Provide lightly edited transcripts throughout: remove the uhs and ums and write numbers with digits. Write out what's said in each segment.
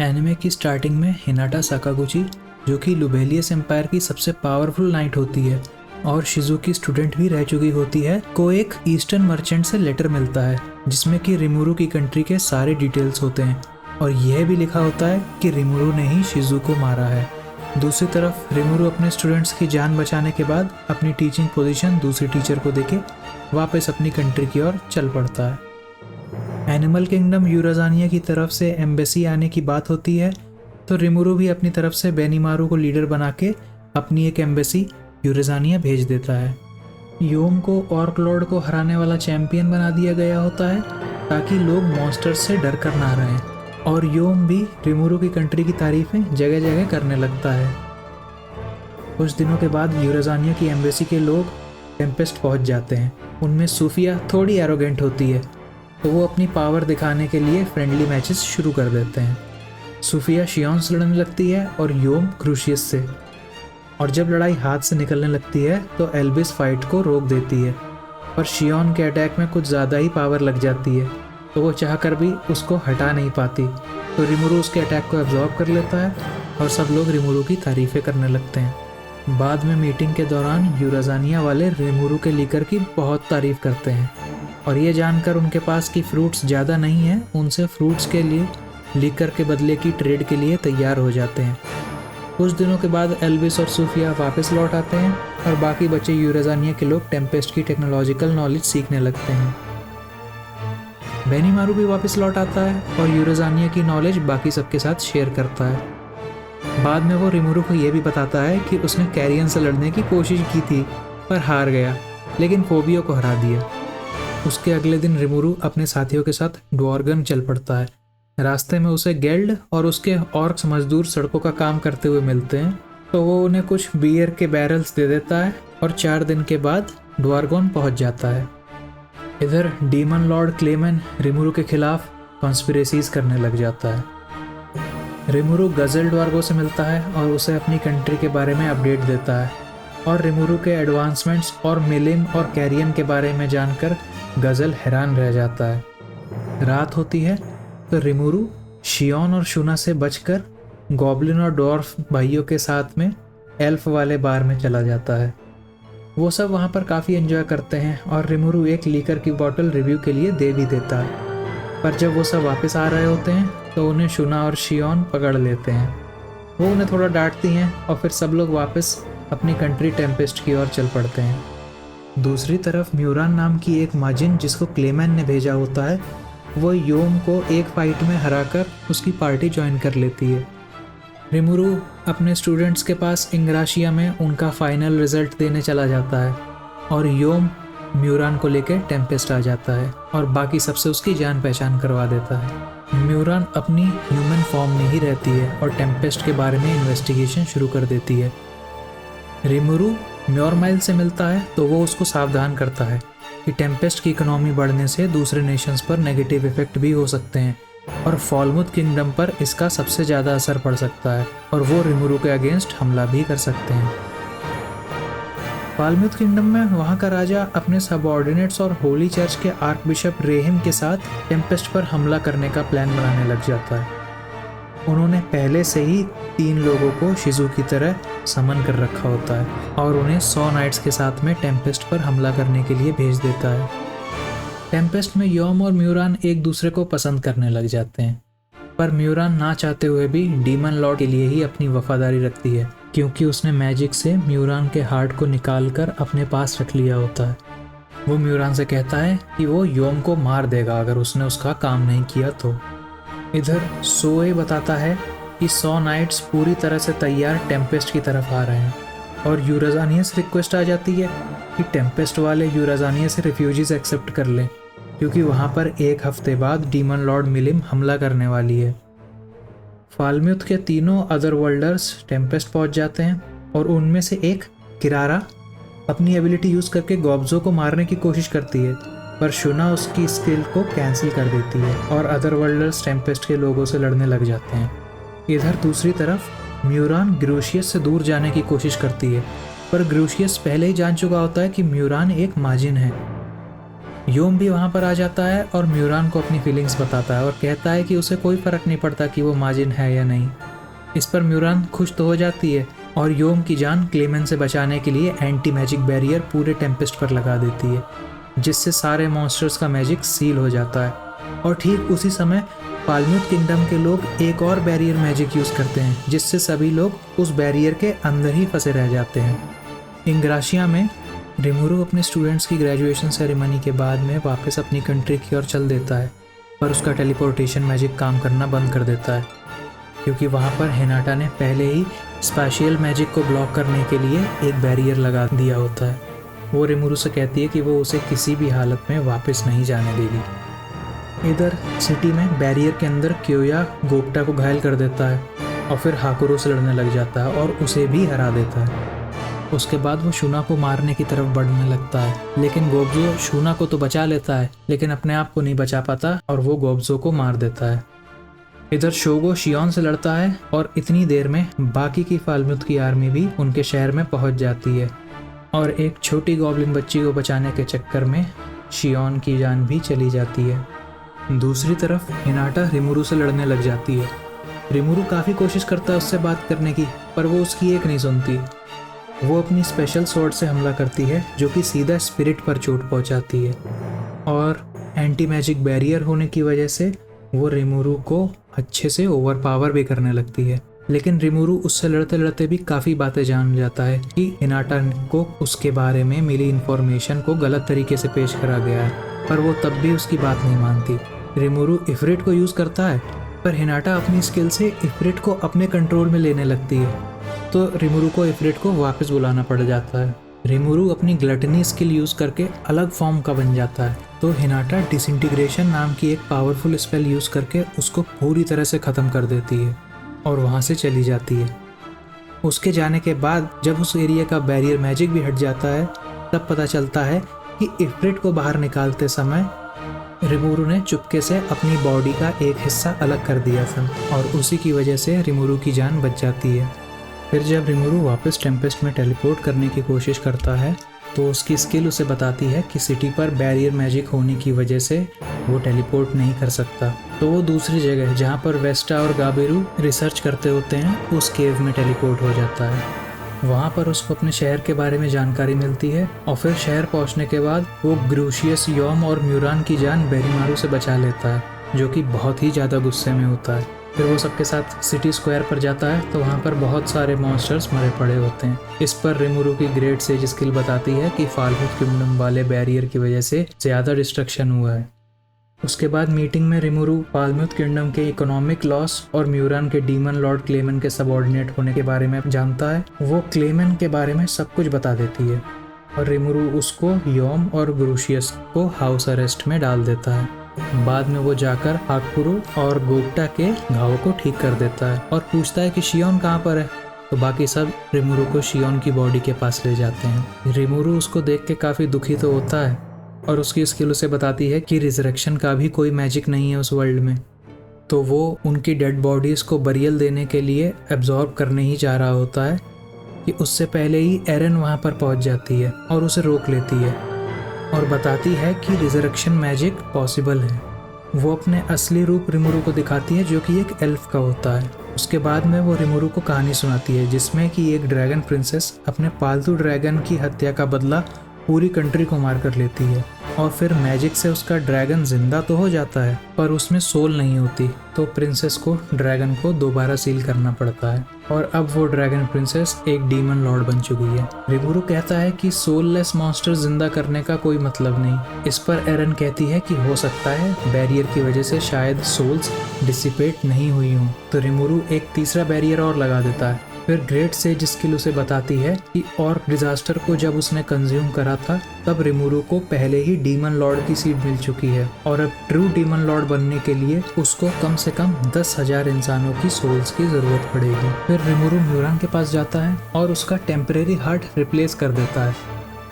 Anime की starting में Hinata Sakaguchi, जो कि लुबेलियस एम्पायर की सबसे पावरफुल नाइट होती है और शिजुकी स्टूडेंट भी रह चुकी होती है, को एक ईस्टर्न मर्चेंट से लेटर मिलता है जिसमें कि रिमुरु की कंट्री के सारे डिटेल्स होते हैं और यह भी लिखा होता है कि रिमुरु ने ही शिजु को मारा है। दूसरी तरफ रिमुरु अपने स्टूडेंट्स की जान बचाने के बाद अपनी टीचिंग पोजीशन दूसरी टीचर को देके वापस अपनी कंट्री की ओर चल पड़ता है। एनिमल किंगडम यूराजानिया की तरफ से एम्बेसी आने की बात होती है तो रिमुरु भी अपनी तरफ से बेनीमारू को लीडर बना के अपनी एक एम्बेसी यूराजानिया भेज देता है। योम को ऑर्क लॉर्ड को हराने वाला चैंपियन बना दिया गया होता है ताकि लोग मॉन्स्टर्स से डर कर ना रहें और योम भी रिमुरु की कंट्री की तारीफें जगह जगह करने लगता है। कुछ दिनों के बाद यूराजानिया की एम्बेसी के लोग टेम्पेस्ट पहुंच जाते हैं। उनमें सूफिया थोड़ी एरोगेंट होती है तो वो अपनी पावर दिखाने के लिए फ्रेंडली मैचेस शुरू कर देते हैं। सूफिया शियोन से लड़ने लगती है और योम क्रूशियस से, और जब लड़ाई हाथ से निकलने लगती है तो एल्बिस फाइट को रोक देती है, पर शियोन के अटैक में कुछ ज़्यादा ही पावर लग जाती है तो वो चाहकर भी उसको हटा नहीं पाती, तो रिमुरु उसके अटैक को एब्जॉर्ब कर लेता है और सब लोग रिमुरु की तारीफ़ें करने लगते हैं। बाद में मीटिंग के दौरान यूराजानिया वाले रिमुरु के लीकर की बहुत तारीफ़ करते हैं और ये जानकर उनके पास की फ्रूट्स ज़्यादा नहीं है, उनसे फ्रूट्स के लिए लीकर के बदले की ट्रेड के लिए तैयार हो जाते हैं। कुछ दिनों के बाद एल्विस और सूफिया वापस लौट आते हैं और बाकी बचे यूराजानिया के लोग टेम्पेस्ट की टेक्नोलॉजिकल नॉलेज सीखने लगते हैं। बेनीमारू भी वापस लौट आता है और यूराजानिया की नॉलेज बाकी सबके साथ शेयर करता है। बाद में वो रिमुरु को ये भी बताता है कि उसने कैरियन से लड़ने की कोशिश की थी पर हार गया, लेकिन फोबियो को हरा दिया। उसके अगले दिन रिमुरु अपने साथियों के साथ ड्वार्गन चल पड़ता है। रास्ते में उसे गेल्ड और उसके ऑर्क्स मजदूर सड़कों का काम करते हुए मिलते हैं तो वो उन्हें कुछ बियर के बैरल्स दे देता है और 4 दिन के बाद ड्वार्गोन पहुंच जाता है। इधर डीमन लॉर्ड क्लेमेन रिमुरु के खिलाफ कॉन्स्पिरेसीज करने लग जाता है। रिमुरु गजल ड्वार्गो से मिलता है और उसे अपनी कंट्री के बारे में अपडेट देता है और रिमुरु के एडवांसमेंट्स और मिलिम और कैरियन के बारे में जानकर गजल हैरान रह जाता है। रात होती है तो रिमुरु शियोन और शुना से बचकर गॉब्लिन और डॉर्फ भाइयों के साथ में एल्फ वाले बार में चला जाता है। वो सब वहाँ पर काफ़ी एंजॉय करते हैं और रिमुरु एक लीकर की बोतल रिव्यू के लिए दे भी देता है, पर जब वो सब वापस आ रहे होते हैं तो उन्हें शुना और शियोन पकड़ लेते हैं। वो उन्हें थोड़ा डांटती हैं और फिर सब लोग वापस अपनी कंट्री टेम्पेस्ट की ओर चल पड़ते हैं। दूसरी तरफ म्यूरान नाम की एक माजिन जिसको क्लेमेन ने भेजा होता है, वो योम को एक फाइट में हराकर उसकी पार्टी ज्वाइन कर लेती है। रिमुरु अपने स्टूडेंट्स के पास इंग्राशिया में उनका फाइनल रिजल्ट देने चला जाता है और योम म्यूरान को लेकर टेम्पेस्ट आ जाता है और बाकी सबसे उसकी जान पहचान करवा देता है। म्यूरान अपनी ह्यूमन फॉर्म में ही रहती है और टेम्पेस्ट के बारे में इन्वेस्टिगेशन शुरू कर देती है। रिमुरु म्योरमाइल से मिलता है तो वो उसको सावधान करता है कि टेम्पेस्ट की इकोनॉमी बढ़ने से दूसरे नेशंस पर नेगेटिव इफेक्ट भी हो सकते हैं और फॉलमुथ किंगडम पर इसका सबसे ज़्यादा असर पड़ सकता है और वो रिमुरु के अगेंस्ट हमला भी कर सकते हैं। फॉलमुथ किंगडम में वहाँ का राजा अपने सबऑर्डिनेट्स और होली चर्च के आर्क बिशप रेहिम के साथ टेम्पेस्ट पर हमला करने का प्लान बनाने लग जाता है। उन्होंने पहले से ही 3 लोगों को शिजु की तरह समन कर रखा होता है और उन्हें 100 नाइट्स के साथ में टेम्पेस्ट पर हमला करने के लिए भेज देता है। टेम्पेस्ट में योम और म्यूरान एक दूसरे को पसंद करने लग जाते हैं, पर म्यूरान ना चाहते हुए भी डीमन लॉर्ड के लिए ही अपनी वफादारी रखती है क्योंकि उसने मैजिक से म्यूरान के हार्ट को निकाल कर अपने पास रख लिया होता है। वो म्यूरान से कहता है कि वो योम को मार देगा अगर उसने उसका काम नहीं किया तो। इधर सोए बताता है कि 100 नाइट्स पूरी तरह से तैयार टेम्पेस्ट की तरफ आ रहे हैं और यूराजानिया से रिक्वेस्ट आ जाती है कि टेम्पेस्ट वाले यूराजानिया से रिफ्यूजीज एक्सेप्ट कर लें क्योंकि वहाँ पर 1 हफ्ते बाद डीमन लॉर्ड मिलिम हमला करने वाली है। फालम्यूथ के तीनों अदर वर्ल्डर्स टेम्पेस्ट पहुँच जाते हैं और उनमें से एक किरारा अपनी एबिलिटी यूज़ करके गॉब्जो को मारने की कोशिश करती है, पर शुना उसकी स्किल को कैंसिल कर देती है और अदर वर्ल्डर्स टेम्पेस्ट के लोगों से लड़ने लग जाते हैं। इधर दूसरी तरफ म्यूरान ग्रूशियस से दूर जाने की कोशिश करती है, पर ग्रूशियस पहले ही जान चुका होता है कि म्यूरान एक माजिन है। योम भी वहाँ पर आ जाता है और म्यूरान को अपनी फीलिंग्स बताता है और कहता है कि उसे कोई फ़र्क नहीं पड़ता कि वो माजिन है या नहीं। इस पर म्यूरान खुश तो हो जाती है और योम की जान क्लेमेन से बचाने के लिए एंटी मैजिक बैरियर पूरे टेम्पेस्ट पर लगा देती है, जिससे सारे मॉन्स्टर्स का मैजिक सील हो जाता है। और ठीक उसी समय फालम्यूथ किंगडम के लोग एक और बैरियर मैजिक यूज़ करते हैं, जिससे सभी लोग उस बैरियर के अंदर ही फंसे रह जाते हैं। इंग्राशिया में रिमुरु अपने स्टूडेंट्स की ग्रेजुएशन सेरेमनी के बाद में वापस अपनी कंट्री की ओर चल देता है, पर उसका टेलीपोर्टेशन मैजिक काम करना बंद कर देता है, क्योंकि वहाँ पर हिनाटा ने पहले ही स्पेशियल मैजिक को ब्लॉक करने के लिए एक बैरियर लगा दिया होता है। वो रिमुरु से कहती है कि वो उसे किसी भी हालत में वापस नहीं जाने देगी। इधर सिटी में बैरियर के अंदर क्योया गोप्टा को घायल कर देता है और फिर हाकुरो से लड़ने लग जाता है और उसे भी हरा देता है। उसके बाद वो शूना को मारने की तरफ बढ़ने लगता है, लेकिन गोब्जो शूना को तो बचा लेता है, लेकिन अपने आप को नहीं बचा पाता और वो गोब्जो को मार देता है। इधर शोगो शियोन से लड़ता है और इतनी देर में बाकी की फालम्यूथ की आर्मी भी उनके शहर में पहुंच जाती है और एक छोटी गॉब्लिन बच्ची को बचाने के चक्कर में शियोन की जान भी चली जाती है। दूसरी तरफ हिनाटा रिमुरु से लड़ने लग जाती है। रिमुरु काफ़ी कोशिश करता है उससे बात करने की, पर वो उसकी एक नहीं सुनती। वो अपनी स्पेशल स्वॉर्ड से हमला करती है, जो कि सीधा स्पिरिट पर चोट पहुंचाती है और एंटी मैजिक बैरियर होने की वजह से वो रिमुरु को अच्छे से ओवरपावर भी करने लगती है। लेकिन रिमुरु उससे लड़ते लड़ते भी काफ़ी बातें जान जाता है कि हिनाटा को उसके बारे में मिली इन्फॉर्मेशन को गलत तरीके से पेश करा गया है, पर वो तब भी उसकी बात नहीं मानती। रिमुरु इफ्रिट को यूज़ करता है, पर हिनाटा अपनी स्किल से इफ्रिट को अपने कंट्रोल में लेने लगती है, तो रिमुरु को इफ्रिट को वापस बुलाना पड़ जाता है। रिमुरु अपनी ग्लटनी स्किल यूज़ करके अलग फॉर्म का बन जाता है, तो हिनाटा डिसइंटीग्रेशन नाम की एक पावरफुल स्पेल यूज़ करके उसको पूरी तरह से ख़त्म कर देती है और वहाँ से चली जाती है। उसके जाने के बाद जब उस एरिया का बैरियर मैजिक भी हट जाता है, तब पता चलता है कि इफ्रिट को बाहर निकालते समय रिमुरु ने चुपके से अपनी बॉडी का एक हिस्सा अलग कर दिया था और उसी की वजह से रिमुरु की जान बच जाती है। फिर जब रिमुरु वापस टेम्पेस्ट में टेलीपोर्ट करने की कोशिश करता है, तो उसकी स्किल उसे बताती है कि सिटी पर बैरियर मैजिक होने की वजह से वो टेलीपोर्ट नहीं कर सकता। तो वो दूसरी जगह जहाँ पर वेस्टा और गाबेरू रिसर्च करते होते हैं, उस केव में टेलीपोर्ट हो जाता है। वहाँ पर उसको अपने शहर के बारे में जानकारी मिलती है और फिर शहर पहुँचने के बाद वो ग्रूशियस, योम और म्यूरान की जान बेरीमारू से बचा लेता है, जो कि बहुत ही ज़्यादा गुस्से में होता है। फिर वो सबके साथ सिटी स्क्वायर पर जाता है, तो वहाँ पर बहुत सारे मॉन्स्टर्स मरे पड़े होते हैं। इस पर रिमुरु की ग्रेट सेज स्किल बताती है कि फालम्यूथ किंगडम वाले बैरियर की वजह से ज़्यादा डिस्ट्रक्शन हुआ है। उसके बाद मीटिंग में रिमुरु फालम्यूथ किंगडम के इकोनॉमिक लॉस और म्यूरान के डीमन लॉर्ड क्लेमेन के सबऑर्डिनेट होने के बारे में जानता है। वो क्लेमेन के बारे में सब कुछ बता देती है और रिमुरु उसको योम और ग्रूशियस को हाउस अरेस्ट में डाल देता है। बाद में वो जाकर हाकुरो और गोप्टा के घावों को ठीक कर देता है और पूछता है कि शियोन कहाँ पर है, तो बाकी सब रिमुरु को शियोन की बॉडी के पास ले जाते हैं। रिमुरु उसको देख के काफ़ी दुखी तो होता है और उसकी स्किल उसे बताती है कि रिजरेक्शन का भी कोई मैजिक नहीं है उस वर्ल्ड में, तो वो उनकी डेड बॉडीज़ को बरियल देने के लिए एब्जॉर्ब करने ही जा रहा होता है कि उससे पहले ही एरन वहाँ पर पहुँच जाती है और उसे रोक लेती है और बताती है कि रिजरेक्शन मैजिक पॉसिबल है। वो अपने असली रूप रिमुरु को दिखाती है, जो कि एक एल्फ का होता है। उसके बाद में वो रिमुरु को कहानी सुनाती है, जिसमें कि एक ड्रैगन प्रिंसेस अपने पालतू ड्रैगन की हत्या का बदला पूरी कंट्री को मार कर लेती है और फिर मैजिक से उसका ड्रैगन जिंदा तो हो जाता है, पर उसमें सोल नहीं होती, तो प्रिंसेस को ड्रैगन को दोबारा सील करना पड़ता है और अब वो ड्रैगन प्रिंसेस एक डीमन लॉर्ड बन चुकी है। रिमुरु कहता है कि सोललेस मॉन्स्टर जिंदा करने का कोई मतलब नहीं। इस पर एरन कहती है कि हो सकता है बैरियर की वजह से शायद सोल्स डिसिपेट नहीं हुई हों, तो रिमुरु एक तीसरा बैरियर और लगा देता है। फिर ग्रेट सेज स्किल उसे बताती है कि और डिजास्टर को जब उसने कंज्यूम करा था, तब रिमुरु को पहले ही डीमन लॉर्ड की सीट मिल चुकी है और अब ट्रू डीमन लॉर्ड बनने के लिए उसको कम से कम 10,000 इंसानों की सोल्स की जरूरत पड़ेगी। फिर रिमुरु म्यूरान के पास जाता है और उसका टेम्परेरी हार्ट रिप्लेस कर देता है।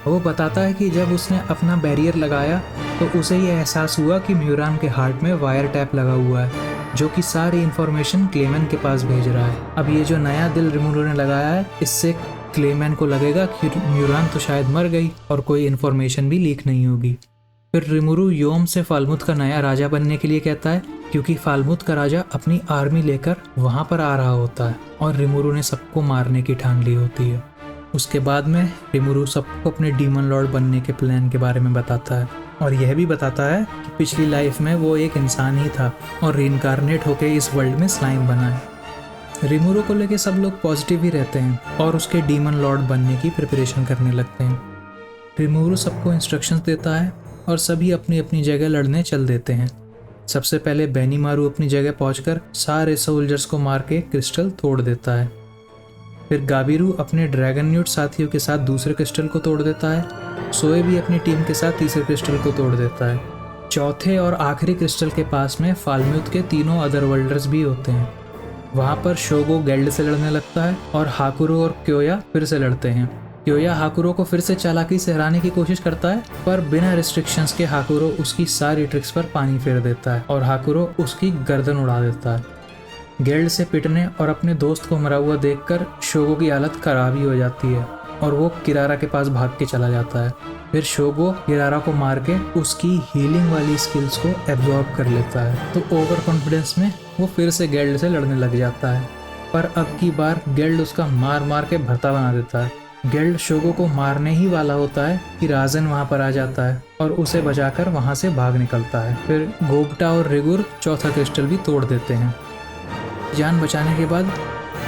वो बताता है कि जब उसने अपना बैरियर लगाया तो उसे ये एहसास हुआ कि म्यूरान के हार्ट में वायर टैप लगा हुआ है, जो कि सारी इन्फॉर्मेशन क्लेमेन के पास भेज रहा है। अब ये जो नया दिल रिमुरु ने लगाया है, इससे क्लेमेन को लगेगा कि म्यूरान तो शायद मर गई और कोई इन्फॉर्मेशन भी लीक नहीं होगी। फिर रिमुरु योम से फालमुत का नया राजा बनने के लिए कहता है, क्योंकि फालमुत का राजा अपनी आर्मी लेकर वहां पर आ रहा होता है और रिमुरु ने सबको मारने की ठान ली होती है। उसके बाद में रिमुरु सबको अपने डीमन लॉर्ड बनने के प्लान के बारे में बताता है और यह भी बताता है कि पिछली लाइफ में वो एक इंसान ही था और रीइंकारनेट होकर इस वर्ल्ड में स्लाइम बना है। रिमुरु को लेके सब लोग पॉजिटिव ही रहते हैं और उसके डीमन लॉर्ड बनने की प्रिपरेशन करने लगते हैं। रिमुरु सबको इंस्ट्रक्शंस देता है और सभी अपनी अपनी जगह लड़ने चल देते हैं। सबसे पहले बेनीमारू अपनी जगह पहुंचकर सारे सोल्जर्स को मार के क्रिस्टल तोड़ देता है। फिर गाबिरू अपने ड्रैगन न्यूट साथियों के साथ दूसरे क्रिस्टल को तोड़ देता है। सोए भी अपनी टीम के साथ तीसरे क्रिस्टल को तोड़ देता है। चौथे और आखिरी क्रिस्टल के पास में फालम्यूथ के तीनों अदर वर्ल्डर्स भी होते हैं। वहाँ पर शोगो गेल्ड से लड़ने लगता है और हाकुरो और क्योया फिर से लड़ते हैं। क्योया हाकुरो को फिर से चालाकी से हराने की कोशिश करता है, पर बिना रिस्ट्रिक्शंस के हाकुरो उसकी सारी ट्रिक्स पर पानी फेर देता है और हाकुरो उसकी गर्दन उड़ा देता है। गेल्ड से पिटने और अपने दोस्त को मरा हुआ देखकर शोगो की हालत खराब ही हो जाती है और वो किरारा के पास भाग के चला जाता है। फिर शोगो किरारा को मार के उसकी हीलिंग वाली स्किल्स को एब्जॉर्ब कर लेता है, तो ओवर कॉन्फिडेंस में वो फिर से गेल्ड से लड़ने लग जाता है। पर अब की बार गेल्ड उसका मार मार के भरता बना देता है। गेल्ड शोगो को मारने ही वाला होता है कि राजन वहां पर आ जाता है और उसे बचाकर वहां से भाग निकलता है। फिर गोबटा और रिगुर चौथा क्रिस्टल भी तोड़ देते हैं। जान बचाने के बाद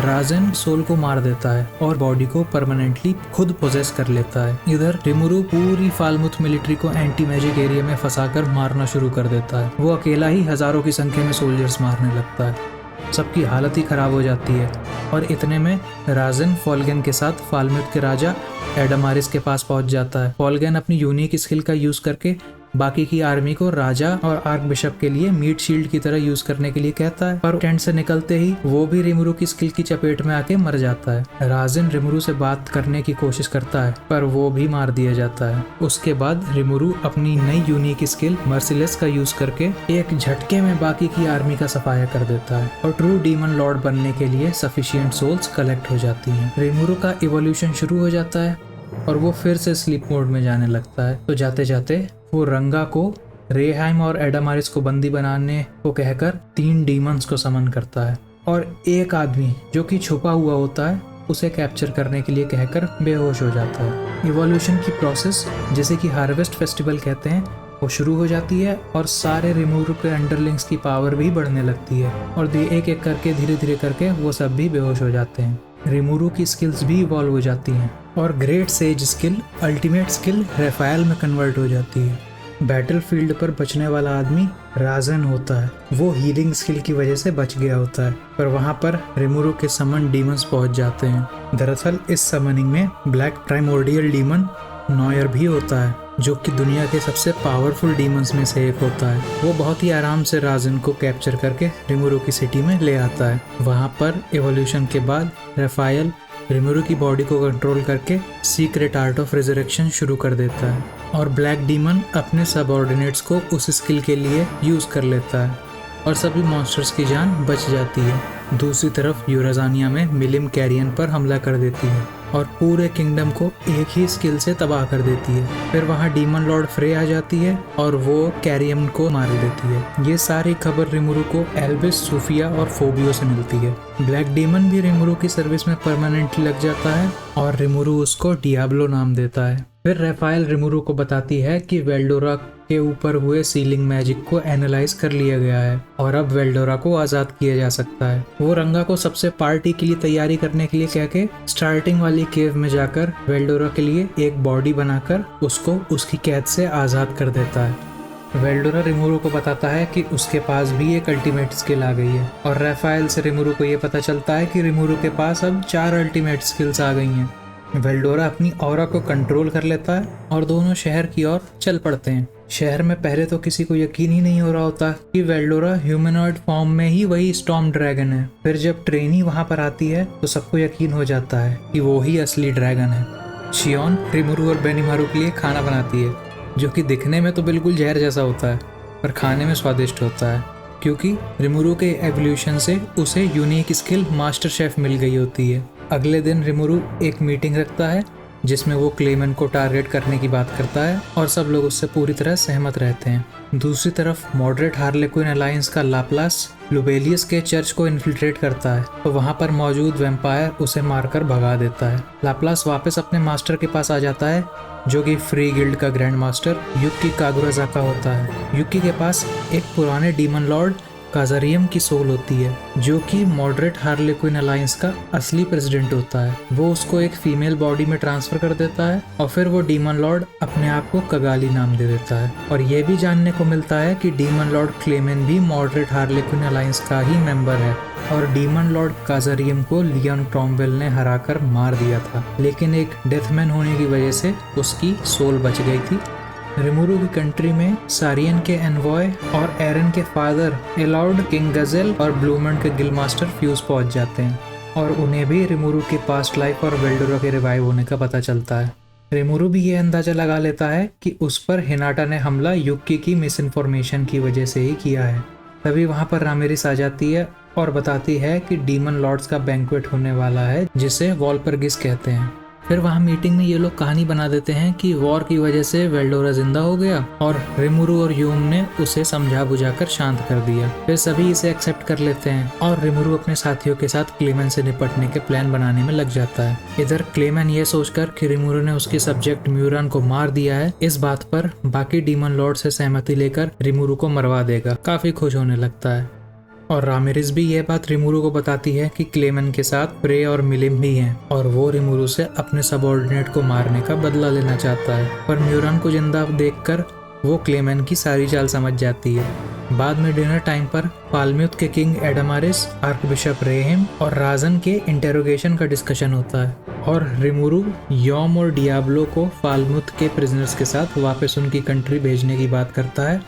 राजन सोल को मार देता है और बॉडी को परमानेंटली खुद पोजेस कर लेता है। इधर रिमुरु पूरी फालमुथ मिलिट्री को एंटी मैजिक एरिया में फंसाकर मारना शुरू कर देता है। वो अकेला ही हजारों की संख्या में सोल्जर्स मारने लगता है। सबकी हालत ही खराब हो जाती है और इतने में राजन फॉलगन के साथ फालमुथ के राजा एडामारिस के पास पहुंच जाता है। फॉलगन अपनी यूनिक स्किल का यूज करके बाकी की आर्मी को राजा और आर्क बिशप के लिए मीट शील्ड की तरह यूज करने के लिए कहता है, पर टेंट से निकलते ही वो भी रिमुरु की स्किल की चपेट में आके मर जाता है। राजन रिमुरु से बात करने की कोशिश करता है, पर वो भी मार दिया जाता है। उसके बाद रिमुरु अपनी नई यूनिक स्किल मर्सिलेस का यूज करके एक झटके में बाकी की आर्मी का सफाया कर देता है और ट्रू डीमन लॉर्ड बनने के लिए सफिशिएंट सोल्स कलेक्ट हो जाती हैं। रिमुरु का इवोल्यूशन शुरू हो जाता है और वो फिर से स्लीप मोड में जाने लगता है। तो जाते जाते वो रंगा को, रेहाइम और एडामारिस को बंदी बनाने को कहकर 3 डीमंस को समन करता है और एक आदमी जो कि छुपा हुआ होता है उसे कैप्चर करने के लिए कहकर बेहोश हो जाता है। इवोल्यूशन की प्रोसेस, जिसे कि हार्वेस्ट फेस्टिवल कहते हैं, वो शुरू हो जाती है और सारे रिमुरु के अंडरलिंग्स की पावर भी बढ़ने लगती है और एक एक करके धीरे धीरे करके वो सब भी बेहोश हो जाते हैं। रिमुरु की स्किल्स भी इवॉल्व हो जाती हैं और great sage skill ultimate skill Raphael में कन्वर्ट हो जाती है। बैटलफील्ड पर बचने वाला आदमी राजन होता है। वो हीलिंग स्किल की वजह से बच गया होता है, पर वहाँ पर रिमुरु के समन डीमंस पहुँच जाते हैं। दरअसल इस समनिंग में ब्लैक प्राइमोर्डियल डीमन नॉयर भी होता है, जो कि दुनिया के सबसे पावरफुल डीमंस में से एक होता है। वो बहुत ही आराम से राजन को कैप्चर करके रिमुरु की सिटी में ले आता है। वहाँ पर एवोल्यूशन के बाद रेफायल रिमुरु की बॉडी को कंट्रोल करके सीक्रेट आर्ट ऑफ रिजरेक्शन शुरू कर देता है और ब्लैक डीमन अपने सबऑर्डिनेट्स को उस स्किल के लिए यूज कर लेता है और सभी मॉन्स्टर्स की जान बच जाती है। दूसरी तरफ यूराजानिया में मिलिम कैरियन पर हमला कर देती है और पूरे किंगडम को एक ही स्किल से तबाह कर देती है। फिर वहाँ डीमन लॉर्ड फ्रे आ जाती है और वो कैरियन को मार देती है। ये सारी खबर रिमुरु को एल्बिस, सूफिया और फोबियो से मिलती है। ब्लैक डीमन भी रिमुरु की सर्विस में परमानेंटली लग जाता है और रिमुरु उसको डियाब्लो नाम देता है। फिर रेफायल रिमुरु को बताती है कि वेल्डोरा के ऊपर हुए सीलिंग मैजिक को एनालाइज कर लिया गया है और अब वेल्डोरा को आज़ाद किया जा सकता है। वो रंगा को सबसे पार्टी के लिए तैयारी करने के लिए कह के स्टार्टिंग वाली केव में जाकर वेल्डोरा के लिए एक बॉडी बनाकर उसको उसकी कैद से आज़ाद कर देता है। वेल्डोरा रिमुरु को बताता है कि उसके पास भी एक अल्टीमेट स्किल आ गई है और रेफायल से रिमुरु को ये पता चलता है कि रिमुरु के पास अब 4 अल्टीमेट स्किल्स आ गई हैं। वेल्डोरा अपनी ऑरा को कंट्रोल कर लेता है और दोनों शहर की ओर चल पड़ते हैं। शहर में पहले तो किसी को यकीन ही नहीं हो रहा होता कि वेल्डोरा ह्यूमनॉइड फॉर्म में ही वही स्टॉर्म ड्रैगन है। फिर जब ट्रेनी वहां पर आती है तो सबको यकीन हो जाता है कि वो ही असली ड्रैगन है। शियोन रिमुरु और बेनीमारू के लिए खाना बनाती है, जो कि दिखने में तो बिल्कुल जहर जैसा होता है पर खाने में स्वादिष्ट होता है, क्योंकि रिमुरु के एवोल्यूशन से उसे यूनिक स्किल मास्टर शेफ मिल गई होती है। अगले दिन रिमुरु एक मीटिंग रखता है जिसमें वो क्लेमेन को टारगेट करने की बात करता है और सब लोग उससे पूरी तरह सहमत रहते हैं। दूसरी तरफ मॉडरेट हार्लेक्विन अलायंस का लाप्लास लुबेलियस के चर्च को इन्फिल्ट्रेट करता है, तो वहां पर मौजूद वैम्पायर उसे मारकर भगा देता है। लाप्लास वापस अपने मास्टर के पास आ जाता है, जो कि फ्री गिल्ड का ग्रैंड मास्टर युकी कागुराज़ाका होता है। युकी के पास एक पुराने डीमन लॉर्ड काजारियम की सोल होती है, जो कि मॉडरेट हार्लेक्विन अलायंस का असली प्रेसिडेंट होता है। वो उसको एक फीमेल बॉडी में ट्रांसफर कर देता है और फिर वो डीमन लॉर्ड अपने आप को कगाली नाम दे देता है। और ये भी जानने को मिलता है कि डीमन लॉर्ड क्लेमेन भी मॉडरेट हार्लेक्विन अलायंस का ही मेंबर है और डीमन लॉर्ड काजारियम को लियोन क्रॉमवेल ने हराकर मार दिया था, लेकिन एक डेथमैन होने की वजह से उसकी सोल बच गई थी। रिमुरु की कंट्री में सारियन के एनवॉय और एरन के फादर एलाउड, किंग गजेल और ब्लूमंड के गिल मास्टर फ्यूज पहुंच जाते हैं और उन्हें भी रिमुरु के पास्ट लाइफ और वेल्डोरा के रिवाइव होने का पता चलता है। रिमुरु भी ये अंदाजा लगा लेता है कि उस पर हिनाटा ने हमला युक्की की मिस इन्फॉर्मेशन की वजह से ही किया है। तभी वहां पर रामिरिस आ जाती है और बताती है कि डीमन लॉर्ड्स का बैंक्वेट होने वाला है, जिसे वॉलपरगिस कहते हैं। फिर वहाँ मीटिंग में ये लोग कहानी बना देते हैं कि वॉर की वजह से वेल्डोरा जिंदा हो गया और रिमुरु और यूम ने उसे समझा बुझाकर शांत कर दिया। फिर सभी इसे एक्सेप्ट कर लेते हैं और रिमुरु अपने साथियों के साथ क्लेमेन से निपटने के प्लान बनाने में लग जाता है। इधर क्लेमेन ये सोचकर कि रिमुरु ने उसके सब्जेक्ट म्यूरान को मार दिया है, इस बात पर बाकी डीमन लॉर्ड से सहमति लेकर रिमुरु को मरवा देगा। काफी खुश होने लगता है और रामिरिस भी यह बात रिमुरु को बताती है कि क्लेमेन के साथ प्रे और मिलिम भी हैं और वो रिमुरु से अपने सबऑर्डिनेट को मारने का बदला लेना चाहता है। पर म्यूरान को जिंदा देखकर वो क्लेमेन की सारी चाल समझ जाती है। बाद में डिनर टाइम पर फालम्यूथ के किंग एडामारिस, आर्कबिशप रेहिम और राजन के इंटेरोगेशन का डिस्कशन होता है और रिमुरु योम और डियाब्लो को फालम्यूथ के प्रिजनर्स के साथ वापस उनकी कंट्री भेजने की बात करता है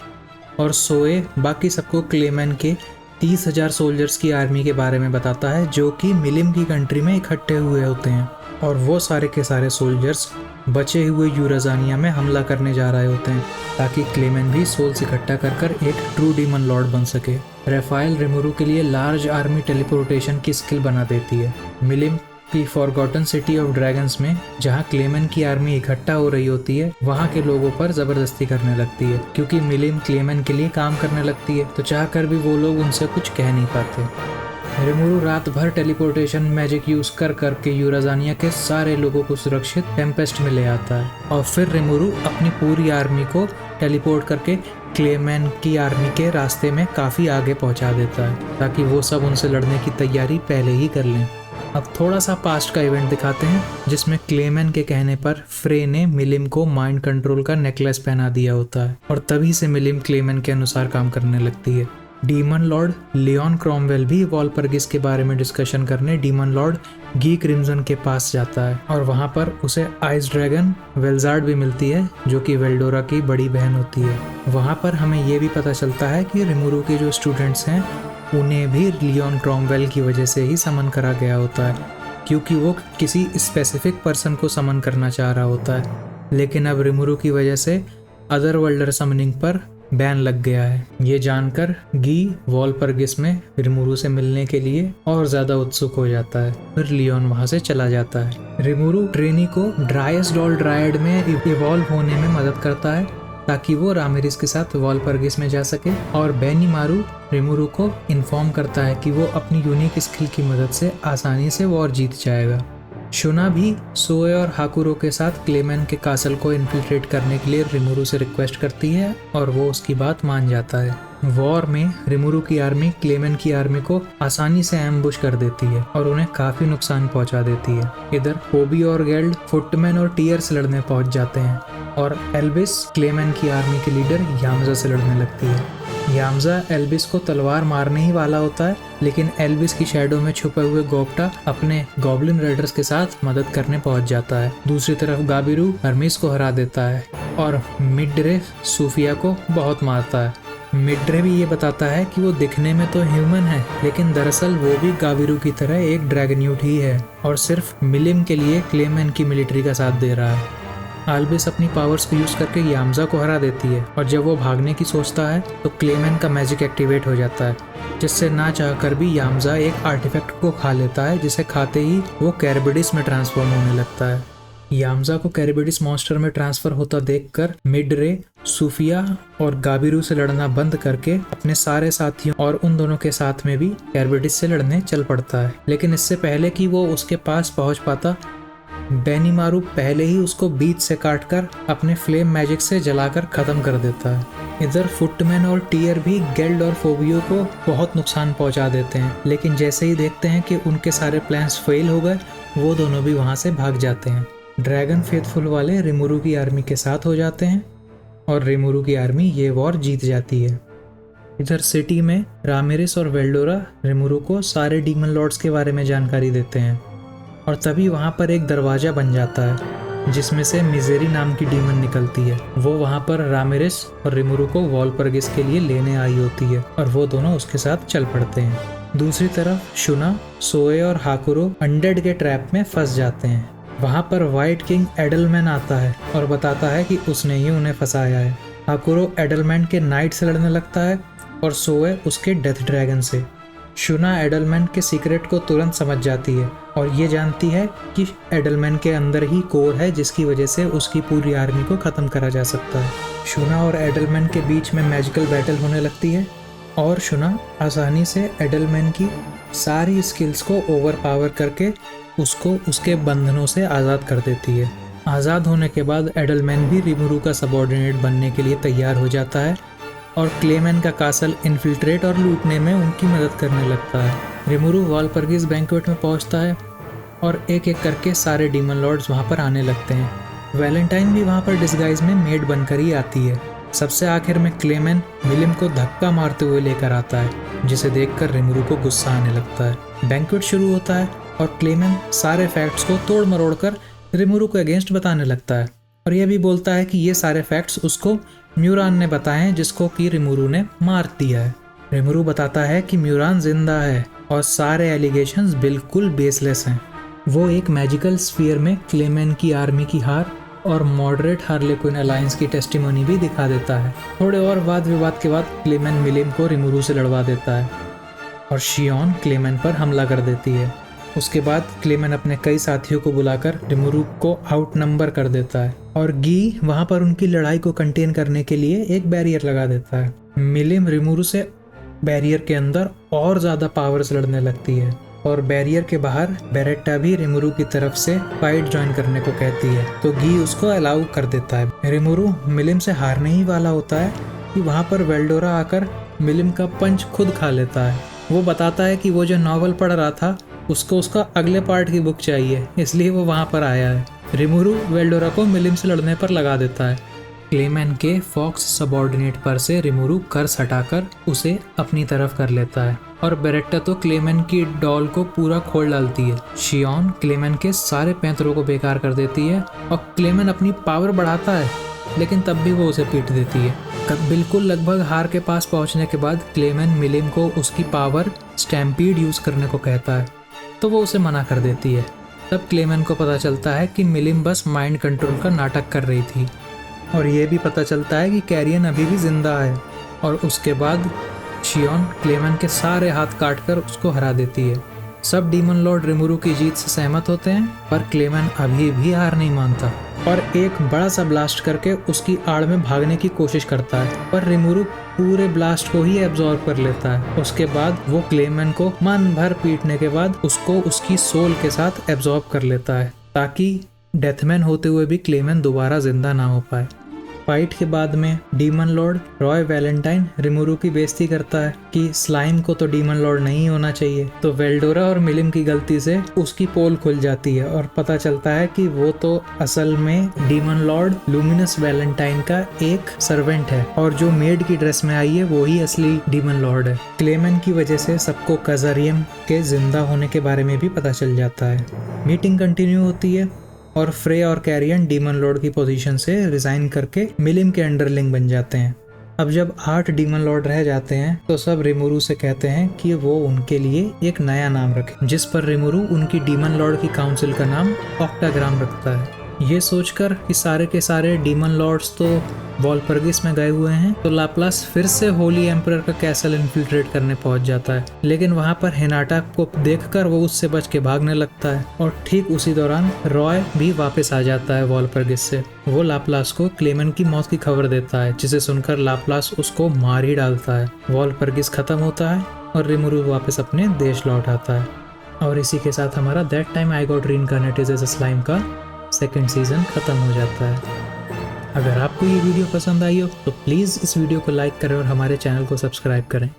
और सोए बाकी सबको क्लेमेन के 30,000 सोल्जर्स की आर्मी के बारे में बताता है, जो कि मिलिम की कंट्री में इकट्ठे हुए होते हैं और वो सारे के सारे सोल्जर्स बचे हुए यूराजानिया में हमला करने जा रहे होते हैं ताकि क्लेमेन भी सोल्स इकट्ठा कर एक ट्रू डीमन लॉर्ड बन सके। राफाएल रिमुरु के लिए लार्ज आर्मी टेलीपोर्टेशन की स्किल बना देती है। मिलिम की फॉरगॉटन सिटी ऑफ ड्रैगन्स में जहाँ क्लेमेन की आर्मी इकट्ठा हो रही होती है, वहाँ के लोगों पर जबरदस्ती करने लगती है क्योंकि मिलिम क्लेमेन के लिए काम करने लगती है, तो चाहकर भी वो लोग उनसे कुछ कह नहीं पाते। रिमुरु रात भर टेलीपोर्टेशन मैजिक यूज करके यूराजानिया के सारे लोगों को सुरक्षित टेम्पेस्ट में ले आता है और फिर रिमुरु अपनी पूरी आर्मी को टेलीपोर्ट करके क्लेमेन की आर्मी के रास्ते में काफी आगे पहुंचा देता है ताकि वो सब उनसे लड़ने की तैयारी पहले ही कर लें। अब थोड़ा सा पास्ट का इवेंट दिखाते हैं जिसमें क्लेमेन के कहने पर फ्रे ने मिलिम को माइंड कंट्रोल का नेकलेस पहना दिया होता है और तभी से मिलिम क्लेमेन के अनुसार काम करने लगती है। डीमन लॉर्ड लियोन क्रॉमवेल भी वॉलपरगिस के बारे में डिस्कशन करने डीमन लॉर्ड गी क्रिम्सन के पास जाता है और वहां पर उसे आइस ड्रैगन वेल्जार्ड भी मिलती है, जो कि वेल्डोरा की बड़ी बहन होती है। वहां पर हमें ये भी पता चलता है कि रिमुरु के जो स्टूडेंट्स हैं उन्हें भी लियोन क्रॉमवेल की वजह से ही समन करा गया होता है, क्योंकि वो किसी स्पेसिफिक पर्सन को समन करना चाह रहा होता है। लेकिन अब रिमुरु की वजह से अदर वर्ल्डर समनिंग पर बैन लग गया है। ये जानकर गी वॉलपरगिस में रिमुरु से मिलने के लिए और ज्यादा उत्सुक हो जाता है। फिर लियोन वहां से चला जाता है। रिमुरु ट्रेनी को ड्राइएस्ट डॉल ड्रायड में इवॉल्व होने में मदद करता है ताकि वो रामिरिस के साथ वॉलपरगिस में जा सके और बेनीमारू रिमुरु को इन्फॉर्म करता है कि वो अपनी यूनिक स्किल की मदद से आसानी से वॉर जीत जाएगा। शुना भी सोए और हाकुरो के साथ क्लेमेन के कासल को इन्फिल्ट्रेट करने के लिए रिमुरु से रिक्वेस्ट करती है और वो उसकी बात मान जाता है। वॉर में रिमुरु की आर्मी क्लेमेन की आर्मी को आसानी से एम्बुश कर देती है और उन्हें काफी नुकसान पहुंचा देती है। इधर पोबी और गेल्ड फुटमैन और टीयर्स लड़ने पहुंच जाते हैं और एल्बिस क्लेमेन की आर्मी के लीडर यामजा से लड़ने लगती है। यामजा एल्बिस को तलवार मारने ही वाला होता है, लेकिन एल्बिस की शैडो में छुपे हुए गोप्टा अपने गॉब्लिन राइडर्स के साथ मदद करने पहुंच जाता है। दूसरी तरफ गाबिरू हर्मिस को हरा देता है और मिड्रे सूफिया को बहुत मारता है। मिड्रे भी ये बताता है कि वो दिखने में तो ह्यूमन है, लेकिन दरअसल वो भी गाबिरू की तरह एक ड्रैगन्यूट ही है और सिर्फ मिलिम के लिए क्लेमेन की मिलिट्री का साथ दे रहा है। एल्बिस अपनी पावर्स को यूज करके यामजा को हरा देती है और जब वो भागने की सोचता है तो क्लेमेन का मैजिक एक्टिवेट हो जाता है, जिससे ना चाहकर भी यामजा एक आर्टिफैक्ट को खा लेता है, जिसे खाते ही वो कैरबिडिस में ट्रांसफॉर्म होने लगता है। यामजा को कैरिबिडिस मॉन्स्टर में ट्रांसफर होता देखकर मिडरे सूफिया और गाबिरू से लड़ना बंद करके अपने सारे साथियों और उन दोनों के साथ में भी कैरिबिडिस से लड़ने चल पड़ता है। लेकिन इससे पहले कि वो उसके पास पहुंच पाता, बेनीमारू पहले ही उसको बीच से काटकर अपने फ्लेम मैजिक से जलाकर खत्म कर देता है। इधर फुटमैन और टीयर भी गेल्ड और फोबियो को बहुत नुकसान पहुंचा देते हैं, लेकिन जैसे ही देखते हैं कि उनके सारे प्लान्स फेल हो गए, वो दोनों भी वहां से भाग जाते हैं। ड्रैगन फेथफुल वाले रिमुरू की आर्मी के साथ हो जाते हैं और रिमुरू की आर्मी ये वॉर जीत जाती है। इधर सिटी में रामिरेस और वेल्डोरा रिमुरू को सारे डीमन लॉर्ड्स के बारे में जानकारी देते हैं और तभी वहाँ पर एक दरवाज़ा बन जाता है जिसमें से मिजेरी नाम की डीमन निकलती है। वो वहाँ पर रामिरेस और रिमुरू को वॉलपर्गिस के लिए लेने आई होती है और वो दोनों उसके साथ चल पड़ते हैं। दूसरी तरफ शुना, सोए और हाकुरो अनडेड के ट्रैप में फंस जाते हैं। वहाँ पर व्हाइट किंग एडलमैन आता है और बताता है कि उसने ही उन्हें फंसाया है। हाकुरो एडलमैन के नाइट से लड़ने लगता है और सोए उसके डेथ ड्रैगन से। शुना एडलमैन के सीक्रेट को तुरंत समझ जाती है और ये जानती है कि एडलमैन के अंदर ही कोर है जिसकी वजह से उसकी पूरी आर्मी को ख़त्म करा जा सकता है। शुना और एडलमैन के बीच में मैजिकल बैटल होने लगती है और शुना आसानी से एडलमैन की सारी स्किल्स को ओवर पावर करके उसको उसके बंधनों से आज़ाद कर देती है। आज़ाद होने के बाद एडलमैन भी रिमुरू का सबऑर्डिनेट बनने के लिए तैयार हो जाता है और क्लेमेन का कासल इन्फिल्ट्रेट और लूटने में उनकी मदद करने लगता है। रिमुरू वॉलपर्गिस बैंक्वेट में पहुंचता है और एक एक करके सारे डीमन लॉर्ड्स वहां पर आने लगते हैं। वैलेंटाइन भी वहां पर डिस्गाइज में मेड बनकर ही आती है। सबसे आखिर में क्लेमेन मिलिम को धक्का मारते हुए लेकर आता है, जिसे देखकर रिमुरू को गुस्सा आने लगता है। बैंक्वेट शुरू होता है और क्लेमेन सारे फैक्ट्स को तोड़ मरोड़ कर रिमुरू को अगेंस्ट बताने लगता है और यह भी बोलता है कि ये सारे फैक्ट्स उसको म्यूरान ने बताए हैं, जिसको कि रिमुरू ने मार दिया है। रिमुरू बताता है कि म्यूरान जिंदा है और सारे एलिगेशंस बिल्कुल बेसलेस हैं। वो एक मैजिकल स्फीयर में क्लेमेन की आर्मी की हार और मॉडरेट हार्लेक्विन अलायंस की टेस्टिमोनी भी दिखा देता है। थोड़े और वाद विवाद के बाद क्लेमेन मिलिम को रिमुरू से लड़वा देता है और शियोन क्लेमेन पर हमला कर देती है। उसके बाद क्लेमेन अपने कई साथियों को बुलाकर रिमुरू को आउट नंबर कर देता है और गी वहां पर उनकी लड़ाई को कंटेन करने के लिए एक बैरियर लगा देता है। मिलिम रिमुरू से बैरियर के अंदर और ज्यादा पावर से लड़ने लगती है और बैरियर के बाहर बेरेट्टा भी रिमुरू की तरफ से फाइट ज्वाइन करने को कहती है, तो गी उसको अलाउ कर देता है। रिमुरू मिलिम से हारने ही वाला होता है कि वहां पर वेल्डोरा आकर मिलिम का पंच खुद खा लेता है। वो बताता है कि वो जो नॉवल पढ़ रहा था उसको उसका अगले पार्ट की बुक चाहिए, इसलिए वो वहां पर आया है। रिमुरू वेल्डोरा को मिलिम से लड़ने पर लगा देता है। क्लेमेन के फॉक्स सबऑर्डिनेट पर से रिमुरू कर्स हटाकर उसे अपनी तरफ कर लेता है और बेरेट्टा तो क्लेमेन की डॉल को पूरा खोल डालती है। शियोन क्लेमेन के सारे पैंतरों को बेकार कर देती है और क्लेमेन अपनी पावर बढ़ाता है, लेकिन तब भी वो उसे पीट देती है। बिल्कुल लगभग हार के पास पहुंचने के बाद क्लेमेन मिलिम को उसकी पावर स्टैम्पीड यूज करने को कहता है, तो वो उसे मना कर देती है। तब क्लेमेन को पता चलता है कि मिलिम बस माइंड कंट्रोल का नाटक कर रही थी और ये भी पता चलता है कि कैरियन अभी भी जिंदा है। और उसके बाद शियोन क्लेमेन के सारे हाथ काटकर उसको हरा देती है। सब डीमन लॉर्ड रिमुरू की जीत से सहमत होते हैं, पर क्लेमेन अभी भी हार नहीं मानता और एक बड़ा सा ब्लास्ट करके उसकी आड़ में भागने की कोशिश करता है, पर रिमुरू पूरे ब्लास्ट को ही एब्जॉर्ब कर लेता है। उसके बाद वो क्लेमेन को मन भर पीटने के बाद उसको उसकी सोल के साथ एब्जॉर्ब कर लेता है, ताकि डेथमैन होते हुए भी क्लेमेन दोबारा जिंदा ना हो पाए। फाइट के बाद में डीमन लॉर्ड रॉय वैलेंटाइन रिमुरू की बेइज्जती करता है कि स्लाइम को तो डीमन लॉर्ड नहीं होना चाहिए, तो वेल्डोरा और मिलिम की गलती से उसकी पोल खुल जाती है और पता चलता है कि वो तो असल में डीमन लॉर्ड लुमिनस वैलेंटाइन का एक सर्वेंट है और जो मेड की ड्रेस में आई है वो ही असली डीमन लॉर्ड है। क्लेमेन की वजह से सबको कजरियम के जिंदा होने के बारे में भी पता चल जाता है। मीटिंग कंटिन्यू होती है और फ्रे और कैरियन डीमन लॉर्ड की पोजीशन से रिजाइन करके मिलिम के अंडरलिंग बन जाते हैं। अब जब 8 डीमन लॉर्ड रह जाते हैं तो सब रिमुरू से कहते हैं कि वो उनके लिए एक नया नाम रखे, जिस पर रिमुरू उनकी डीमन लॉर्ड की काउंसिल का नाम ऑक्टाग्राम रखता है। ये सोचकर कि सारे के सारे डीमन लॉर्ड्स तो वॉलपर्गिस में गए हुए हैं, तो लाप्लास फिर से होली एम्परर का कैसल इन्फिल्ट्रेट करने पहुंच जाता है। लेकिन वहां पर हिनाटा को देखकर वो उससे बच के भागने लगता है और ठीक उसी दौरान रॉय भी वापस आ जाता है वॉलपर्गिस से। वो लाप्लास को क्लेमेन की मौत की खबर देता है, जिसे सुनकर लाप्लास उसको मार ही डालता है। वॉलपर्गिस खत्म होता है और रिमुरु वापस अपने देश लौट आता है। और इसी के साथ हमारा that time I got reincarnated as a slime का सेकंड सीजन खत्म हो जाता है। अगर आपको ये वीडियो पसंद आई हो तो प्लीज़ इस वीडियो को लाइक करें और हमारे चैनल को सब्सक्राइब करें।